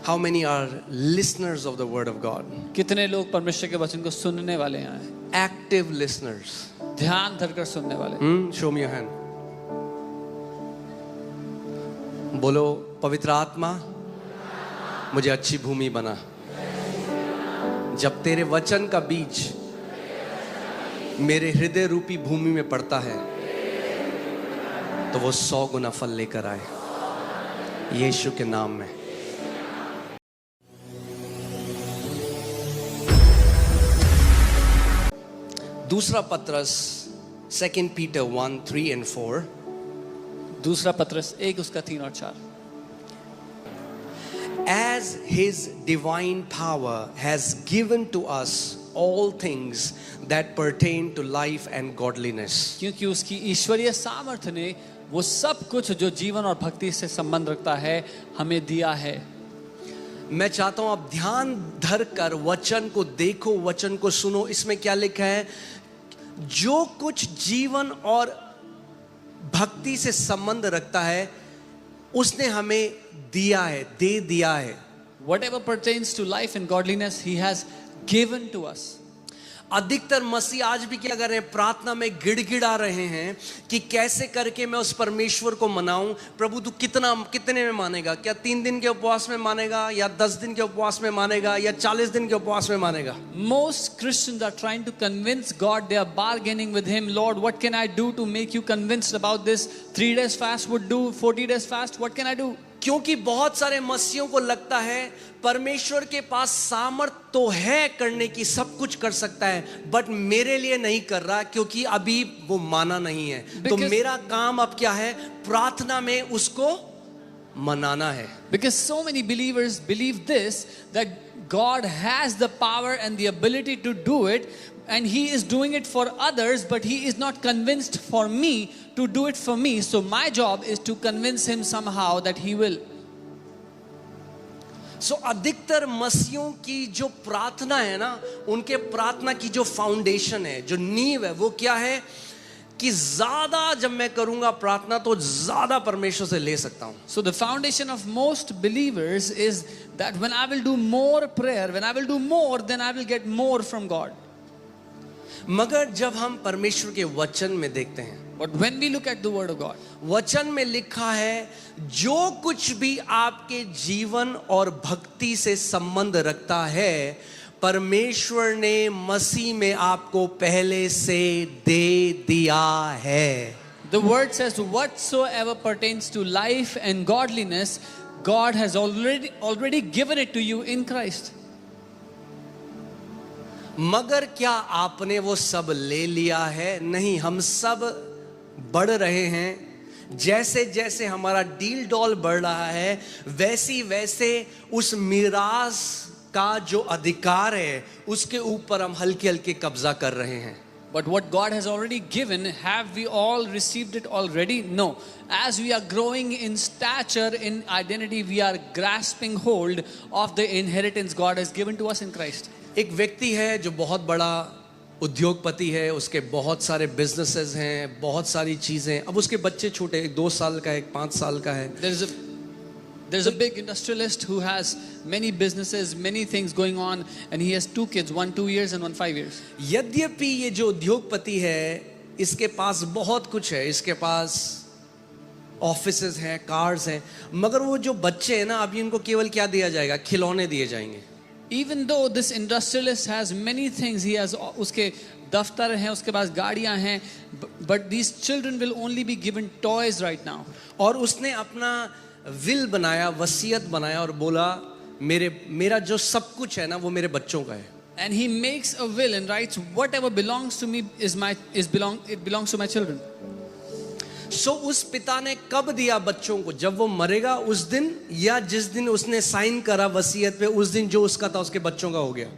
How many are listeners of the word of God? कितने लोग परमेश्वर के वचन को सुनने वाले हैं? Active listeners. ध्यान धरकर सुनने वाले. Show me your hand. बोलो, पवित्र आत्मा मुझे अच्छी भूमि बना. जब तेरे वचन का बीज मेरे हृदय रूपी भूमि में पड़ता है तो वो 100 गुना फल लेकर आए, यीशु के नाम में. दूसरा पत्रस 2 Peter 1:3 and 4. दूसरा पत्रस 1 उसका 3 और 4. As his divine power has given to us all things that pertain to life and godliness. क्योंकि उसकी ईश्वरीय सामर्थ्य ने वो सब कुछ जो जीवन और भक्ति से संबंध रखता है हमें दिया है. मैं चाहता हूं आप ध्यान धर कर वचन को देखो, वचन को सुनो. इसमें क्या लिखा है? जो कुछ जीवन और भक्ति से संबंध रखता है उसने हमें दिया है, दे दिया है. Whatever pertains to life and godliness, He has given to us. अधिकतर मसीह आज भी क्या कर रहे हैं? प्रार्थना में गिड़गिड़ा रहे हैं कि कैसे करके मैं उस परमेश्वर को मनाऊं. प्रभु तू कितने में मानेगा? क्या 3 दिन के उपवास में मानेगा, या 10 दिन के उपवास में मानेगा, या 40 दिन के उपवास में मानेगा? Most Christians are trying to convince God. They are bargaining with Him. Lord, what can I do to make you convinced about this? 3 days fast would do. 40 days fast. What can I do? क्योंकि बहुत सारे मसीहों को लगता है परमेश्वर के पास सामर्थ तो है करने की, सब कुछ कर सकता है, बट मेरे लिए नहीं कर रहा क्योंकि अभी वो माना नहीं है. तो मेरा काम अब क्या है? प्रार्थना में उसको मनाना है. Because so many believers believe this, that God has the power and the ability to do it, and He is doing it for others, but He is not convinced for me to do it for me. So my job is to convince Him somehow that He will. सो अधिकतर मसीहों की जो प्रार्थना है ना, उनके प्रार्थना की जो फाउंडेशन है, जो नींव है, वो क्या है? कि ज्यादा जब मैं करूंगा प्रार्थना तो ज्यादा परमेश्वर से ले सकता हूं. So the foundation of most believers is that when I will do more prayer, when I will do more, then I will get more from God. मगर जब हम परमेश्वर के वचन में देखते हैं, But when we look at the word of God, वचन में लिखा है जो कुछ भी आपके जीवन और भक्ति से संबंध रखता है परमेश्वर ने मसीह में आपको पहले से दे दिया है. the word says whatsoever pertains to life and godliness, God has already given it to you in Christ. मगर क्या आपने वो सब ले लिया है? नहीं. हम सब बढ़ रहे हैं. जैसे जैसे हमारा डील डॉल बढ़ रहा है वैसी वैसे उस मीरास का जो अधिकार है उसके ऊपर हम हल्के हल्के कब्जा कर रहे हैं. But what God has already given, have we all received it already? No. As we are growing in stature, in identity, we are grasping hold of the inheritance God has given to us in Christ. एक व्यक्ति है जो बहुत बड़ा उद्योगपति है, उसके बहुत सारे बिजनेसेस हैं, बहुत सारी चीजें. अब उसके बच्चे छोटे, एक 2 साल का है, एक 5 साल का है. There's a big industrialist who has many businesses, many things going on, and he has 2 kids, one 2 years and one 5 years. यद्यपि ये जो उद्योगपति है इसके पास बहुत कुछ है, इसके पास ऑफिसेज हैं, कार्स हैं, मगर वो जो बच्चे हैं ना, अभी उनको केवल क्या दिया जाएगा? खिलौने दिए जाएंगे. Even though this industrialist has many things, he has उसके दफ्तर हैं, उसके पास गाड़ियां हैं, but these children will only be given toys right now. और उसने अपना विल बनाया, वसीयत बनाया और बोला मेरा जो सब कुछ है ना वो मेरे बच्चों का है. And he makes a will and writes whatever belongs to me it belongs to my children. सो उस पिता ने कब दिया बच्चों को? जब वो मरेगा उस दिन, या जिस दिन उसने साइन करा वसीयत पे, उस दिन जो उसका था उसके बच्चों का हो गया.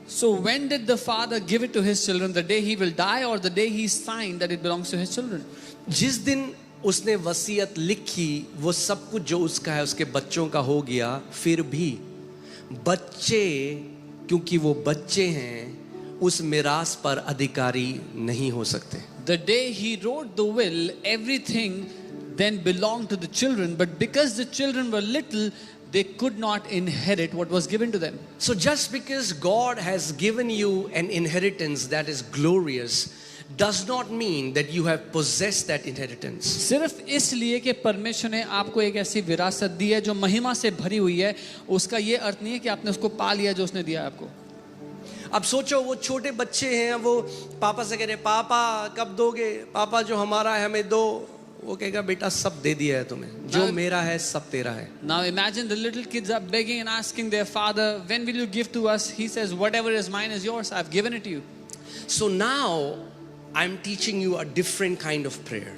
So when did the father give it to his children? The day he will die or the day he signed that it belongs to his children? जिस दिन उसने वसीयत लिखी वो सब कुछ जो उसका है उसके बच्चों का हो गया. फिर भी बच्चे, क्योंकि वो बच्चे हैं, उस मिरास पर अधिकारी नहीं हो सकते. The day he wrote the will, everything then belonged to the children, but because the children were little, they could not inherit what was given to them. So just because God has given you an inheritance that is glorious does not mean that you have possessed that inheritance. सिर्फ इसलिए कि परमेश्वर ने आपको एक ऐसी विरासत दी है जो महिमा से भरी हुई है, उसका ये अर्थ नहीं है कि आपने उसको पा लिया जो उसने दिया है आपको. अब सोचो वो छोटे बच्चे हैं, वो पापा से कह रहे पापा कब दोगे, पापा जो हमारा है हमें दो. वो कहेगा बेटा सब दे दिया है तुम्हें, जो मेरा है सब तेरा है. Now imagine the little kids are begging and asking their father, when will you give to us? He says, whatever is mine is yours, I've given it to you. So now I'm teaching you a different kind of prayer.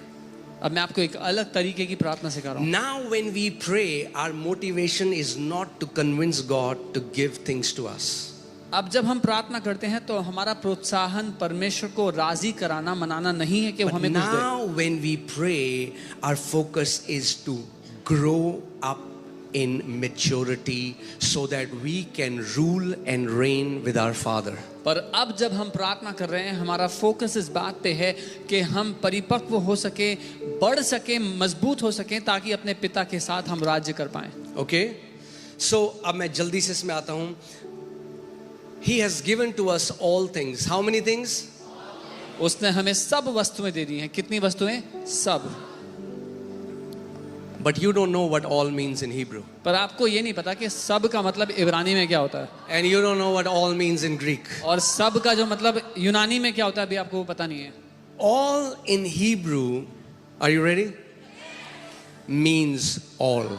अब मैं आपको एक अलग तरीके की प्रार्थना सिखा रहा हूँ. Now when we pray, our motivation is not to convince God to give things to us. अब जब हम प्रार्थना करते हैं तो हमारा प्रोत्साहन परमेश्वर को राजी कराना, मनाना नहीं है कि वो But हमें कुछ दे. now when we pray, our focus is to grow up in maturity so that we can rule and reign with our Father. पर अब जब हम प्रार्थना कर रहे हैं, हमारा फोकस इस बात पे है कि हम परिपक्व हो सके, बढ़ सके, मजबूत हो सके, ताकि अपने पिता के साथ हम राज्य कर पाएं. Okay? So अब मैं जल्दी से इसमें आता हूँ. He has given to us all things. How many things? उसने हमें सब वस्तुएं दे दी हैं. कितनी वस्तुएं? सब. But you don't know what all means in Hebrew. पर आपको ये नहीं पता कि सब का मतलब इब्रानी में क्या होता है. And you don't know what all means in Greek. और सब का जो मतलब यूनानी में क्या होता है अभी आपको पता नहीं है. All in Hebrew, are you ready? Means all.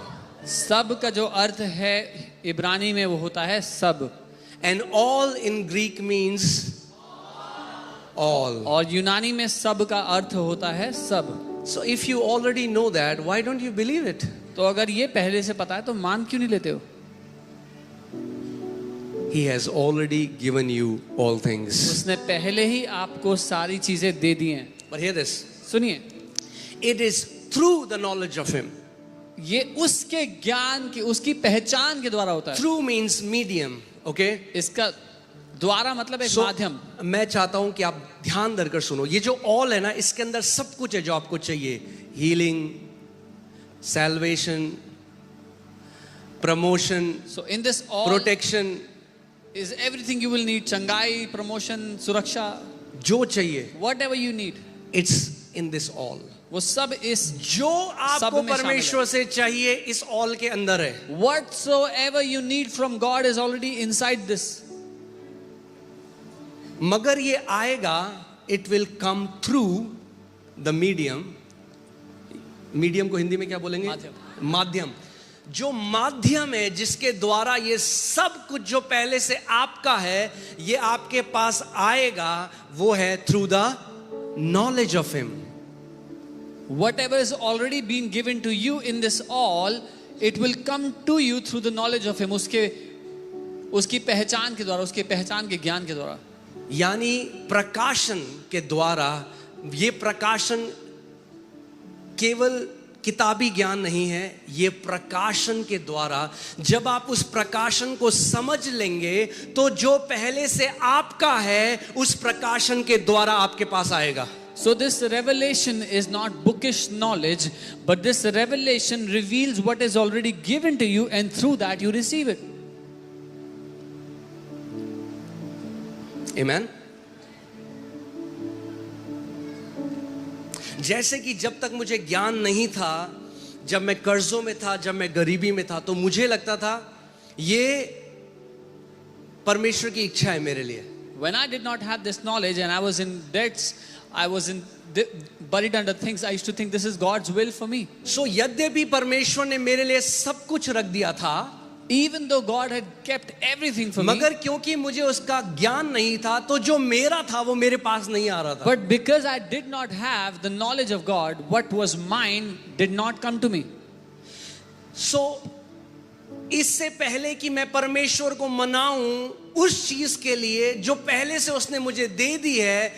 सब का जो अर्थ है इब्रानी में वो होता है सब. And all in Greek means all. और यूनानी में सब का अर्थ होता है सब. So if you already know that, why don't you believe it? तो अगर ये पहले से पता है तो मान क्यों नहीं लेते हो. He has already given you all things. उसने पहले ही आपको सारी चीजें दे दी हैं. But hear this. सुनिए, It is through the knowledge of Him. ये उसके ज्ञान की, उसकी पहचान के द्वारा होता है. Through means medium. Okay? इसका द्वारा मतलब एक So, माध्यम. मैं चाहता हूं कि आप ध्यान देकर सुनो. ये जो all है ना, इसके अंदर सब कुछ है जो आपको चाहिए. Healing, salvation, promotion, So in this all protection, is everything you will need. चंगाई, promotion, सुरक्षा, जो चाहिए, whatever you need. it's in this all. वो सब इस जो आपको में शामिल परमेश्वर से चाहिए इस all के अंदर है. whatsoever you need from God is already inside this. मगर ये आएगा, it will come through the medium. Medium को हिंदी में क्या बोलेंगे? माध्यम. जो माध्यम है जिसके द्वारा ये सब कुछ जो पहले से आपका है ये आपके पास आएगा, वो है through the knowledge of Him. Whatever is already been given to you in this all, it will come to you through the knowledge of Him. उसकी पहचान के द्वारा, उसके पहचान के ज्ञान के द्वारा. यानी प्रकाशन के द्वारा. ये प्रकाशन केवल किताबी ज्ञान नहीं है, ये प्रकाशन के द्वारा. जब आप उस प्रकाशन को समझ लेंगे तो जो पहले से आपका है उस प्रकाशन के द्वारा आपके पास आएगा. So this revelation is not bookish knowledge, but this revelation reveals what is already given to you, and through that you receive it. Amen. जैसे कि जब तक मुझे ज्ञान नहीं था, जब मैं कर्जों में था, जब मैं गरीबी में था, तो मुझे लगता था ये परमेश्वर की इच्छा है मेरे लिए. When I did not have this knowledge and I was in debts, I was buried under things, I used to think this is God's will for me. So यद्यपि परमेश्वर ने मेरे लिए सब कुछ रख दिया था, Even though God had kept everything for me, मगर क्योंकि मुझे उसका ज्ञान नहीं था तो जो मेरा था वो मेरे पास नहीं आ रहा था. but because I did not have the knowledge of God, what was mine did not come to me. So इससे पहले कि मैं परमेश्वर को मनाऊं उस चीज के लिए जो पहले से उसने मुझे दे दी है,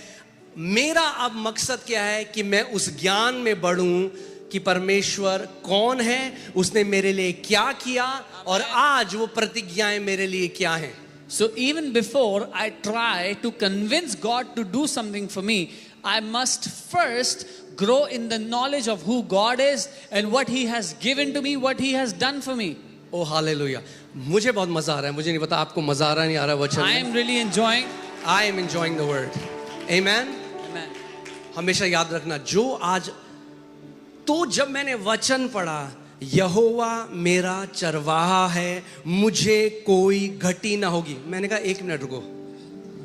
मेरा अब मकसद क्या है कि मैं उस ज्ञान में बढ़ूं कि परमेश्वर कौन है, उसने मेरे लिए क्या किया और आज वो प्रतिज्ञाएं मेरे लिए क्या हैं. So even before I try to convince God to do something for me, I must first grow in the knowledge of who God is and what He has given to me, what He has done for me. Oh hallelujah, मुझे बहुत मजा आ रहा है. मुझे नहीं पता आपको मजा आ रहा है नहीं आ रहा वचन I में. am really enjoying. I am enjoying the word. Amen. Amen. हमेशा याद रखना, जो आज तो जब मैंने वचन पढ़ा, यहोवा मेरा चरवाहा है, मुझे कोई घटी ना होगी, मैंने कहा 1 मिनट रुको.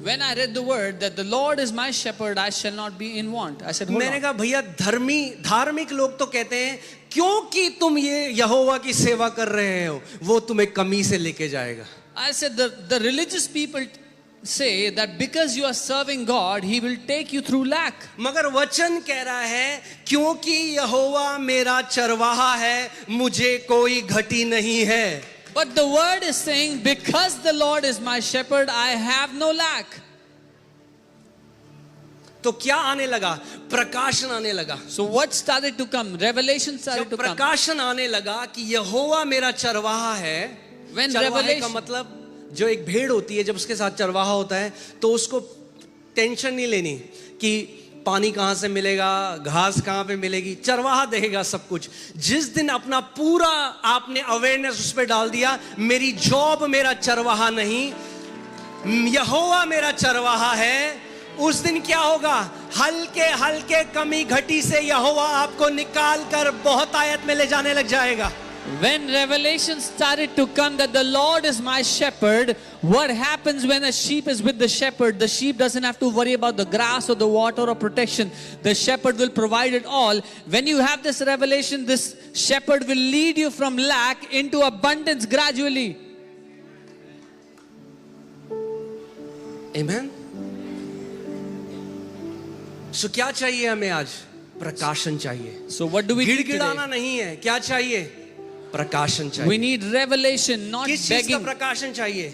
When I read the word that the Lord is my shepherd, I shall not be in want. I said, hold मैंने on. कहा भैया धार्मिक लोग तो कहते हैं क्योंकि तुम ये यहोवा की सेवा कर रहे हो वो तुम्हें कमी से लेके जाएगा. I said, the religious people say that because you are serving God, He will take you through lack. मगर वचन कह रहा है क्योंकि यहोवा मेरा चरवाहा है, मुझे कोई घटी नहीं है. But the word is saying, because the Lord is my shepherd, I have no lack. तो क्या आने लगा? प्रकाशन आने लगा. So what started to come? Revelation started जब to come. प्रकाशन आने लगा कि यहोवा मेरा चरवाहा है. When चरवाहे का revelation- मतलब जो एक भेड़ होती है, जब उसके साथ चरवाहा होता है तो उसको टेंशन नहीं लेनी कि पानी कहाँ से मिलेगा, घास कहाँ पे मिलेगी, चरवाहा देखेगा सब कुछ. जिस दिन अपना पूरा आपने अवेयरनेस उस पर डाल दिया, मेरी जॉब मेरा चरवाहा नहीं, यहोवा मेरा चरवाहा है, उस दिन क्या होगा? हल्के हल्के कमी घटी से यहोवा आपको निकाल कर बहुत आयत में ले जाने लग जाएगा. When revelation started to come that the Lord is my shepherd, what happens when a sheep is with the shepherd? The sheep doesn't have to worry about the grass or the water or protection. The shepherd will provide it all. When you have this revelation, this shepherd will lead you from lack into abundance gradually. Amen. So क्या चाहिए हमें आज? प्रकाशन चाहिए. So what do we need गिड़गिड़ाना today? नहीं है. क्या चाहिए? प्रकाशन We चाहिए. need revelation, not किस चीज का begging. प्रकाशन चाहिए?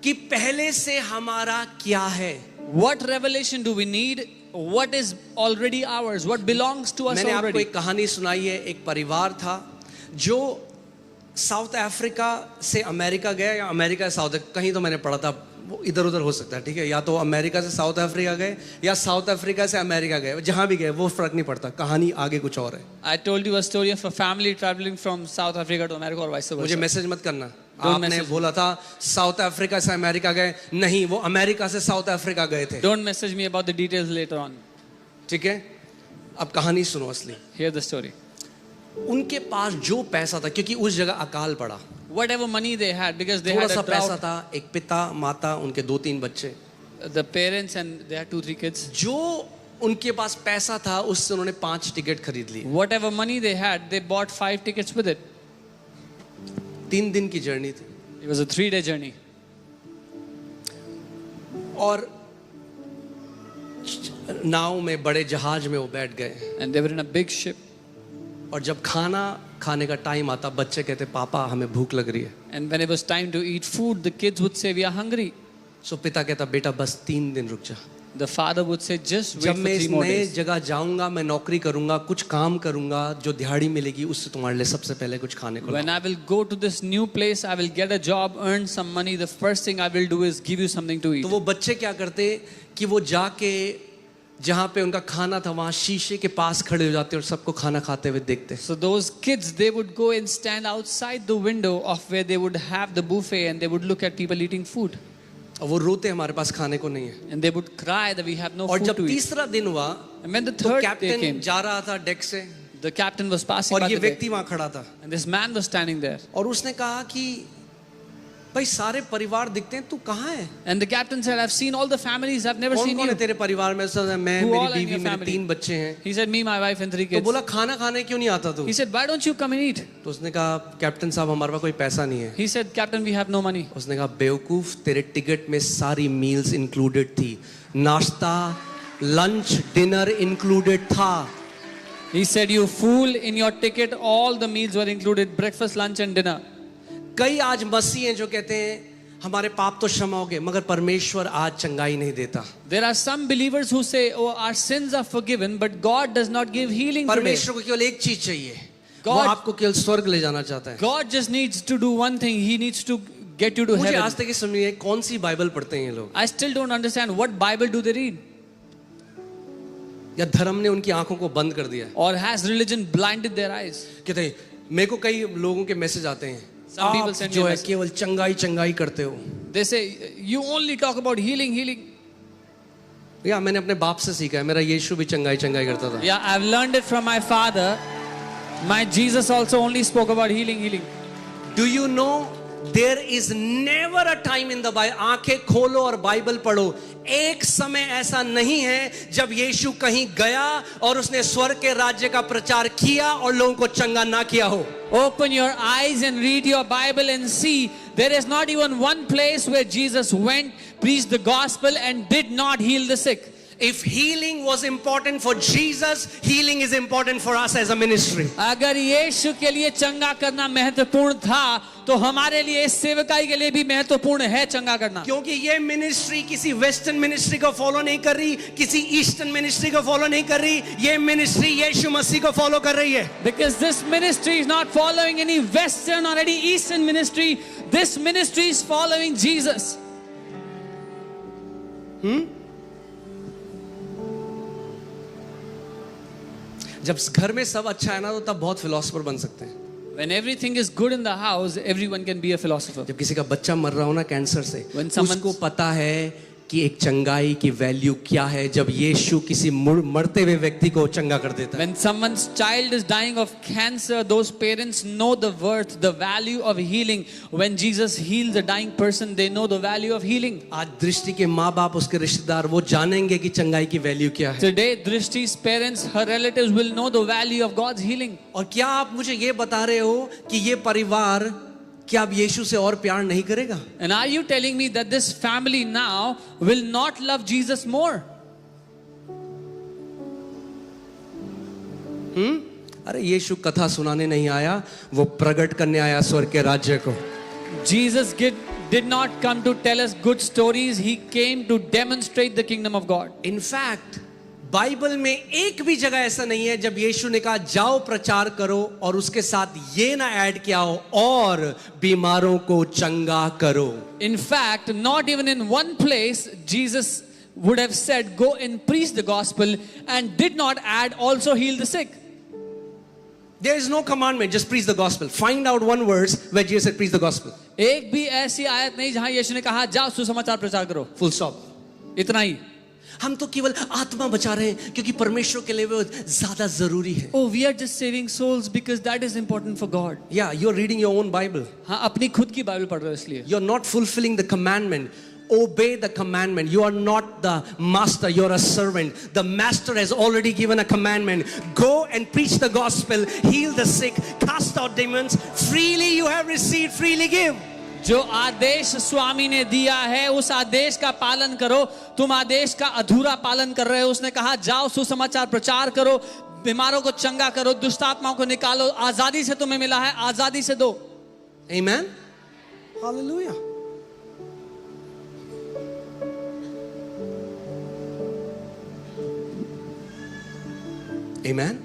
कि पहले से हमारा क्या है. What revelation do we need? What is already ours? What belongs to us मैंने आपको already? एक कहानी सुनाई है. एक परिवार था जो साउथ अफ्रीका से अमेरिका गया या अमेरिका से साउथ, कहीं तो मैंने पढ़ा था, वो इधर उधर हो सकता है, ठीक है, या तो अमेरिका से साउथ अफ्रीका गए या साउथ अफ्रीका से अमेरिका गए, जहां भी गए वो फर्क नहीं पड़ता, कहानी आगे कुछ और है. I told you a story of a family traveling from South Africa to America or vice मुझे versa. मैसेज मत करना. Don't आपने message. बोला था साउथ अफ्रीका से अमेरिका गए, नहीं, वो अमेरिका से साउथ अफ्रीका गए थे. Don't message me about the details later on. ठीक है, अब कहानी सुनो असली. Hear the story. उनके पास जो पैसा था, क्योंकि उस जगह अकाल पड़ा, Whatever money they had, because they थोड़ा had सा a पैसा drought, था, एक पिता माता उनके 2-3 बच्चे, the parents and they had 2-3 kids. जो उनके पास पैसा था उससे उन्होंने 5 टिकट खरीद लिए. Whatever money they had, they bought 5 tickets with it. 3 दिन की जर्नी थी. It was a 3-day journey. और नाव में, बड़े जहाज में वो बैठ गए. And they were in a big ship. और जब खाना खाने का टाइम आता, बच्चे कहते पापा हमें भूख लग रही है. And when it was time to eat food, the kids would say, we are hungry. सो पिता कहता बेटा बस 3 दिन रुक जा. The father would say, just wait जब for मैं 3 इस more नए days. जगह जाऊंगा, मैं नौकरी करूंगा, कुछ काम करूंगा, जो दिहाड़ी मिलेगी उससे तुम्हारे लिए सबसे पहले कुछ खाने को When लाऊं. I will go to this new place, I will get a job, earn some money. The first thing I will do is give you something to eat. तो वो बच्चे क्या करते कि वो जाके जहाँ पे उनका खाना था वहाँ शीशे के पास खड़े हो जाते और सबको खाना खाते हुए देखते. So those kids, they would go and stand outside the window of where they would have the buffet and they would look at people eating food. और वो रोते हमारे पास खाने को नहीं है. And they would cry that we have no और food जब to eat. तीसरा दिन हुआ And when the तो third day कैप्टन came, जा रहा था डेक से the captain was passing और by ये the deck, व्यक्ति वहाँ खड़ा था and this man was standing there. और उसने कहा कि भाई सारे परिवार दिखते हैं, तू कहाँ है? And the captain said, I've seen all the families, I've never कौन seen कौन है you. तेरे परिवार में? उसने कहा, मैं, Who all मेरी in your बीवी, मेरे family? 3 बच्चे हैं. He said, me, my wife and 3 तो kids. बोला खाना खाने क्यों नहीं आता तू? He said, why don't you come and eat? तो उसने कहा कैप्टन साहब हमारे पास कोई पैसा नहीं है. He said, Captain, we have no money. उसने कहा बेवकूफ, तेरे टिकट में सारी मील्स इंक्लूडेड थी, नाश्ता लंच डिनर इंक्लूडेड था. He said, you fool, in your ticket all the meals were included, breakfast, lunch and dinner. कई आज मसीह हैं जो कहते हैं हमारे पाप तो क्षमा हो गए, मगर परमेश्वर आज चंगाई नहीं देता. There are some believers who say, oh, our sins are forgiven, but God does not give healing today. परमेश्वर को केवल एक चीज चाहिए, वो God- आपको केवल स्वर्ग ले जाना चाहता है. God just needs to do one thing. He needs to get you to मुझे heaven. आज तक ये समझ नहीं है कौन सी बाइबल पढ़ते हैं ये लोग, I still don't understand what Bible do they read? या धर्म ने उनकी आंखों को बंद कर दिया. Or has religion blinded their eyes? कहते हैं मेरे को कई लोगों के मैसेज आते हैं Some people आप send me जो a है message. केवल चंगाई चंगाई करते हो। They say, you only talk about healing, healing. या मैंने अपने बाप से सीखा है, मेरा यीशु भी चंगाई चंगाई करता था। Yeah, I've learned it from my father. My Jesus also only spoke about healing, healing. Do you know there is never a time in the Bible, आंखें खोलो और बाइबल पढ़ो, एक समय ऐसा नहीं है जब यीशु कहीं गया और उसने स्वर्ग के राज्य का प्रचार किया और लोगों को चंगा ना किया हो। Open your eyes and read your Bible and see there is not even one place where Jesus went, preached the gospel and did not heal the sick. If healing was important for Jesus, healing is important for us as a ministry. अगर यीशु के लिए चंगा करना महत्वपूर्ण था तो हमारे लिए इस सेवकाई के लिए भी महत्वपूर्ण है चंगा करना। क्योंकि ये मिनिस्ट्री किसी वेस्टर्न मिनिस्ट्री को फॉलो नहीं कर रही, किसी ईस्टर्न मिनिस्ट्री को फॉलो नहीं कर रही, ये मिनिस्ट्री यीशु मसीह को फॉलो कर रही है। Because this ministry is not following any Western or any Eastern ministry. This ministry is following Jesus. जब घर में सब अच्छा है ना तो तब बहुत फिलोसोफर बन सकते हैं। When everything is good in the house, everyone can be a philosopher. जब किसी का बच्चा मर रहा हो ना कैंसर से, When someone- उसको पता है कि एक चंगाई की वैल्यू क्या है जब यीशु किसी मरते हुए व्यक्ति को चंगा कर देता है। When someone's child is dying of cancer, those parents know the worth, the value of healing. When Jesus heals a dying person, they know the value of healing. आज दृष्टि के माँ बाप, उसके रिश्तेदार वो जानेंगे कि चंगाई की वैल्यू क्या है। Today, Drishti's parents, her relatives will know the value of God's healing. और क्या आप मुझे ये बता रहे हो कि ये परिवार क्या अब यीशु से और प्यार नहीं करेगा? And are you telling me that this family now will not love Jesus more? अरे यीशु कथा सुनाने नहीं आया, वो प्रकट करने आया स्वर्ग के राज्य को। Jesus did not come to tell us good stories. He came to demonstrate the kingdom of God. In fact, Bible में एक भी जगह ऐसा नहीं है जब यीशु ने कहा जाओ प्रचार करो और उसके साथ ये ना ऐड किया हो और बीमारों को चंगा करो। In fact, not even in one place Jesus would have said, go and preach the gospel, and did not add also heal the sick. There is no commandment, just preach the gospel. Find out one verse where Jesus said preach the gospel. एक भी ऐसी आयत नहीं जहां यीशु ने कहा जाओ सुसमाचार प्रचार करो। Full stop. इतना ही। हम तो केवल आत्मा बचा रहे हैं क्योंकि परमेश्वर के लिए वो ज्यादा जरूरी है। Oh, we are just saving souls because that is important for God. Yeah, you're reading your own Bible. हाँ, अपनी खुद की बाइबल पढ़ रहे हो इसलिए। You're not fulfilling the commandment. Obey the commandment. You are not the master, you're a servant. The master has already given a commandment. Go and preach the gospel, heal the sick, cast out demons. Freely you have received, freely give. जो आदेश स्वामी ने दिया है उस आदेश का पालन करो। तुम आदेश का अधूरा पालन कर रहे हो। उसने कहा जाओ सुसमाचार प्रचार करो, बीमारों को चंगा करो, दुष्ट आत्माओं को निकालो। आजादी से तुम्हें मिला है, आजादी से दो। Amen. Hallelujah. Amen.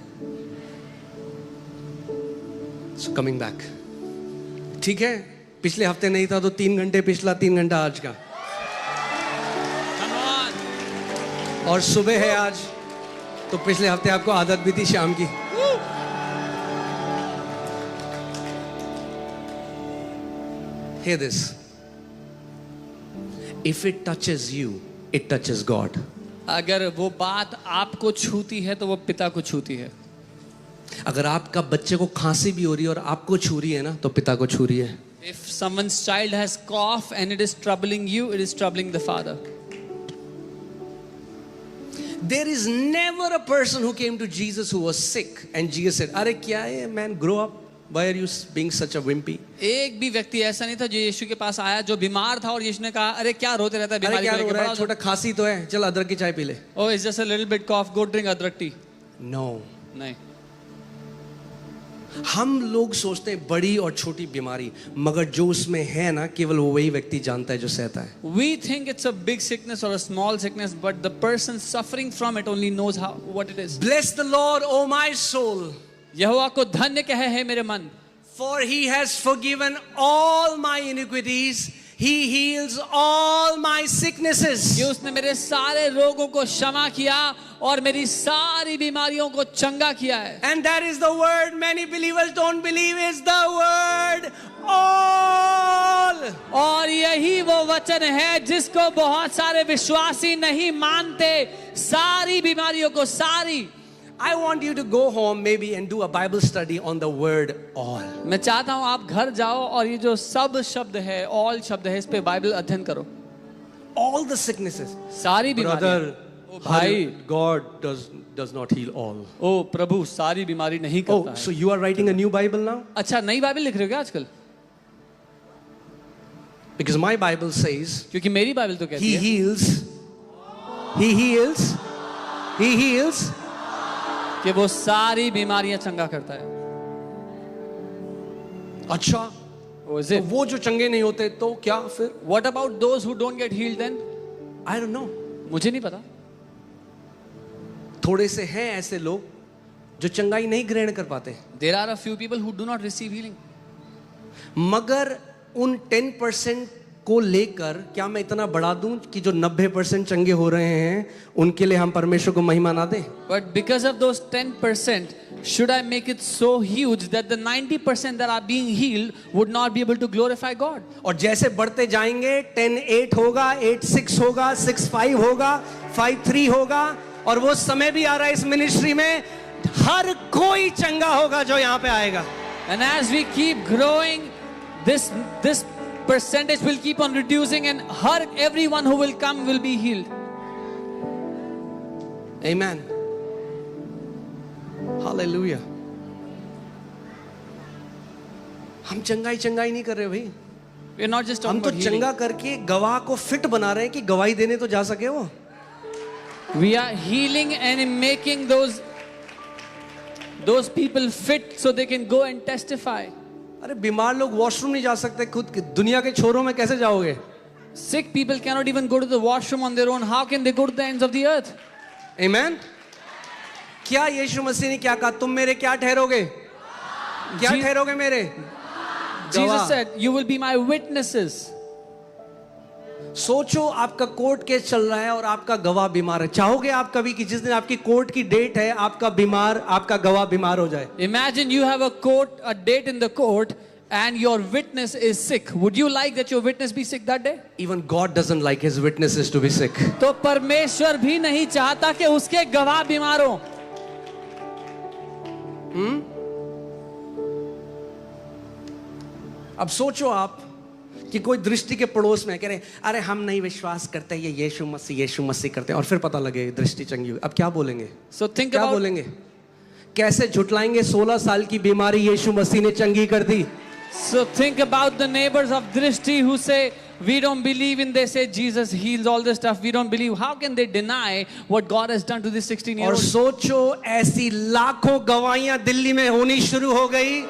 So coming back. ठीक है, पिछले हफ्ते नहीं था तो 3 घंटे पिछला, 3 घंटा आज का, Come on. और सुबह है आज तो पिछले हफ्ते आपको आदत भी थी शाम की। Hear this. If it touches you, it touches God. अगर वो बात आपको छूती है तो वो पिता को छूती है। अगर आपका बच्चे को खांसी भी हो रही है और आपको छू रही है ना तो पिता को छू रही है। If someone's child has cough and it is troubling you, it is troubling the father. There is never a person who came to Jesus who was sick and Jesus said, "अरे क्या है man, grow up. Why are you being such a wimpy?" एक भी व्यक्ति ऐसा नहीं था जो यीशु के पास आया जो बीमार था और यीशु ने कहा अरे क्या रोते रहता है अरे बीमारी क्या को हो लेके, रहा है, बड़ा छोटा खांसी तो है, चल अदरक की चाय पी ले। Oh, it's just a little bit cough, go drink अदरक टी। No. नहीं। हम लोग सोचते हैं बड़ी और छोटी बीमारी, मगर जो उसमें है ना केवल वो वही व्यक्ति जानता है जो सहता है। We think it's a big sickness or a small sickness, but the person suffering from it only knows what it is. Bless the Lord, O my soul, यहोवा को धन्य कहे है मेरे मन, for he has forgiven all my iniquities He heals all my sicknesses. कि उसने मेरे सारे रोगों को क्षमा किया और मेरी सारी बीमारियों को चंगा किया है. And that is the word many believers don't believe is the word all. और यही वो वचन है जिसको बहुत सारे विश्वासी नहीं मानते. सारी बीमारियों को, सारी. I want you to go home maybe and do a Bible study on the word all. मैं चाहता हूं आप घर जाओ और ये जो सब शब्द है, ऑल शब्द है, इस पे बाइबल अध्ययन करो. All the sicknesses. सारी बीमारियां. Brother, ओ भाई, God does not heal all. ओ प्रभु सारी बीमारी नहीं करता Oh, है. so you are writing a new Bible now? अच्छा, नई बाइबल लिख रहे हो क्या आजकल? Because my Bible says क्योंकि मेरी बाइबल तो कहती He है heals. He heals. He heals. कि वो सारी बीमारियां चंगा करता है. अच्छा, Oh, is तो it? वो जो चंगे नहीं होते तो क्या फिर? What about those who don't get healed then? I don't know. मुझे नहीं पता. थोड़े से हैं ऐसे लोग जो चंगाई नहीं ग्रहण कर पाते, There are a few people who do not receive healing. मगर उन 10% को लेकर क्या मैं इतना बढ़ा दूं कि जो 90% चंगे हो रहे हैं उनके लिए हम परमेश्वर को महिमा ना दें? But because of those 10%, should I make it so huge that the 90% that are being healed would not be able to glorify God? और जैसे बढ़ते जाएंगे 10-8 होगा, 8-6 होगा, 6-5 होगा, 5-3 होगा, और वो समय भी आ रहा है इस मिनिस्ट्री में हर कोई चंगा होगा जो यहाँ पे आएगा. And as we keep growing, this percentage will keep on reducing, and everyone who will come will be healed. Amen. Hallelujah. हम चंगाई नहीं कर रहे भाई. We are not just हम talking तो about healing. चंगा करके गवाह को फिट बना रहे हैं कि गवाही देने तो जा सके वो. We are healing and making those people fit so they can go and testify. अरे बीमार लोग वॉशरूम नहीं जा सकते खुद दुनिया के छोरों में कैसे जाओगे? Sick people cannot even go to the washroom on their own. How can they go to the ends of the earth? Amen. क्या यीशु मसीह ने क्या कहा? तुम मेरे क्या ठहरोगे? क्या जी- ठहरोगे मेरे? Jesus गवाह. said, "You will be my witnesses." सोचो आपका कोर्ट केस चल रहा है और आपका गवाह बीमार है. चाहोगे आप कभी कि जिस दिन आपकी कोर्ट की डेट है आपका गवाह बीमार हो जाए? Imagine you have a date in the court, and your witness is sick. Would you like that your witness be sick that day? Even God doesn't like his witnesses to be sick. तो परमेश्वर भी नहीं चाहता कि उसके गवाह बीमार हो. अब सोचो आप कि कोई दृष्टि के पड़ोस में कह रहे अरे हम नहीं विश्वास करते ये यीशु मसीह करते हैं, और फिर पता लगे दृष्टि चंगी हुई. अब क्या बोलेंगे? So think क्या about बोलेंगे? कैसे झुटलाएंगे 16 साल की बीमारी यीशु मसीह ने चंगी कर दी? the neighbors of Drishti who say, "We don't believe in," they say Jesus heals all this stuff. We don't believe. How can they deny what God has done to this और 16-year-old? सोचो ऐसी लाखों गवाहियां दिल्ली में होनी शुरू हो गई.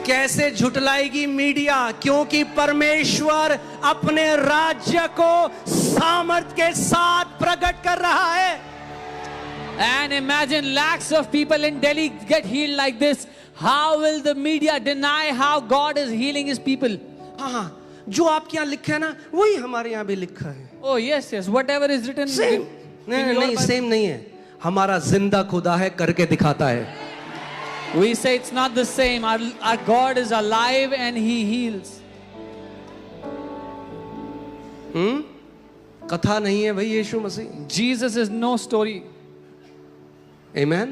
कैसे झुटलाएगी मीडिया? क्योंकि परमेश्वर अपने राज्य को सामर्थ के साथ प्रकट कर रहा है. And imagine lakhs of people in Delhi get healed like this. How will the media deny how God is healing his people? हाँ, जो आपके यहाँ लिखा है ना वही हमारे यहाँ भी लिखा है. Oh yes, whatever is written. Same नहीं सेम नहीं है. हमारा जिंदा खुदा है, करके दिखाता है. We say it's not the same. Our God is alive and He heals. कथा नहीं है भाई यीशु मसीह. Jesus is no story. Amen.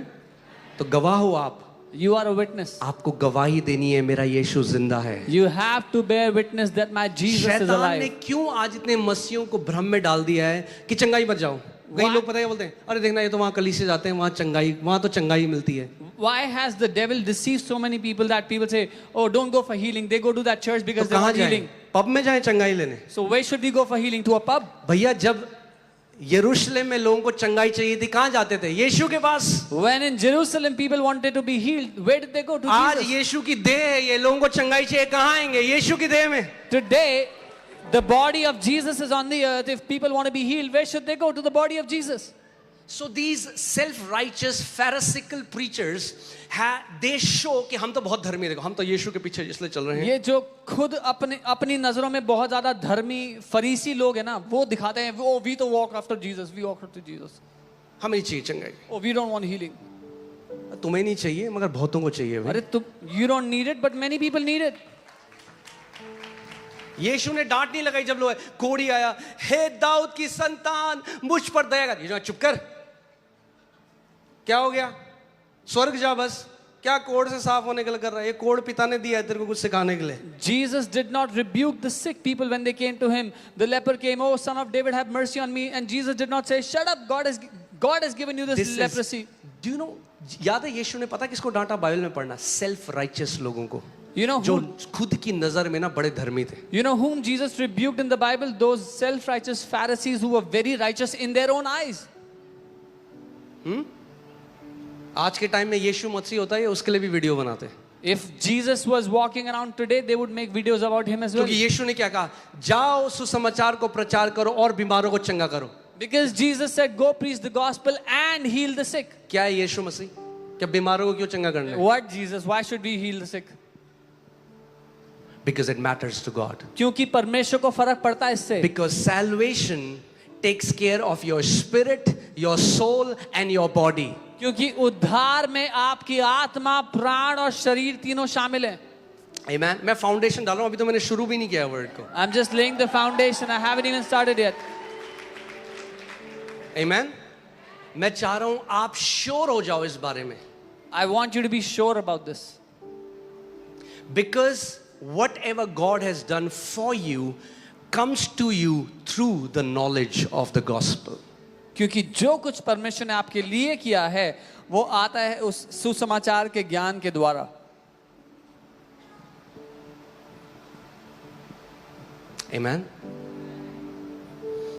तो गवाह हो आप. You are a witness. आपको गवाही देनी है मेरा यीशु जिंदा है. You have to bear witness that my Jesus is शैतान ने alive. क्यों आज इतने मसीहों को भ्रम में डाल दिया है कि चंगाई मत जाओ? कई लोग पता है बोलते हैं अरे देखना ये तो वहां कलीसिया जाते हैं वहां तो चंगाई मिलती है. Why has the devil deceived so many people that people say, "Oh, don't go for healing." They go to that church because तो they कहाँ want जाएं? healing. पब में जाएं चंगाई लेने? So where should we go for healing? To a pub? भैया जब यरूशलेम में लोगों को चंगाई चाहिए थी कहाँ जाते थे? यीशु के पास. When in Jerusalem people wanted to be healed, where did they go? To आज Jesus. यीशु की देह है, ये लोगों को चंगाई चाहिए कहाँ आएंगे? यीशु की देह में. Today, the body of Jesus is on the earth. If people want to be healed, where should they go? To the body of Jesus. So these self-righteous Pharisaical preachers they show कि हम तो बहुत धर्मी, देखो हम तो यीशु के पीछे इसलिए चल रहे हैं. ये जो खुद अपनी नजरों में बहुत ज्यादा धर्मी फरीसी लोग हैं ना, वो दिखाते हैं वो वी तो walk after Jesus, we walk after Jesus. हमें चाहिए चंगाई. Oh we don't want healing. तुम्हें नहीं चाहिए मगर बहुतों को चाहिए भाई. अरे तुम you don't need it but many people need it. Yeshu ने डांट नहीं लगाई जब लोग कोढ़ी आया, हे दाऊद की संतान मुझ पर दया कर. यीशु चुप कर, क्या हो गया, स्वर्ग जा बस. क्या कोढ़ से साफ होने के लिए कर रहा है? ये कोढ़ पिता ने दिया है तेरे को कुछ सिखाने के लिए. Jesus did not rebuke the sick people when they came to him. The leper came, oh son of David, have mercy on me. And Jesus did not say, shut up, God has given you this leprosy. Do you know, याद है यीशु ने पता किसको डांटा Bible में पढ़ना? Self righteous लोगों को. You know जो खुद की नजर में ना बड़े धर्मी थे. You know whom Jesus rebuked in the Bible? Those self-righteous Pharisees who were very righteous in their own eyes. आज के टाइम में यीशु मसीह होता है, उसके लिए भी वीडियो बनाते हैं. If Jesus was walking around today, they would make videos about him as well. क्योंकि यीशु ने क्या कहा? जाओ सुसमाचार को प्रचार करो और बीमारों को चंगा करो. Because Jesus said, go preach the gospel and heal the sick. क्या है यीशु मसीह? क्या बीमारों को क्यों चंगा करना है? What Jesus? Why should we heal the sick? Because it matters to God. क्योंकि परमेश्वर को फर्क पड़ता है इससे. Because salvation takes care of your spirit, your soul and your body. क्योंकि उद्धार में आपकी आत्मा, प्राण और शरीर तीनों शामिल हैं. Amen. मैं फाउंडेशन डाल रहा हूं, अभी तो मैंने शुरू भी नहीं किया वर्ड को. I'm just laying the foundation. I haven't even started yet. Amen. मैं चाह रहा हूं आप श्योर हो जाओ इस बारे में. I want you to be sure about this. Because whatever God has done for you comes to you through the knowledge of the gospel. क्योंकि जो कुछ परमेश्वर ने आपके लिए किया है वो आता है उस सुसमाचार के ज्ञान के द्वारा. Amen.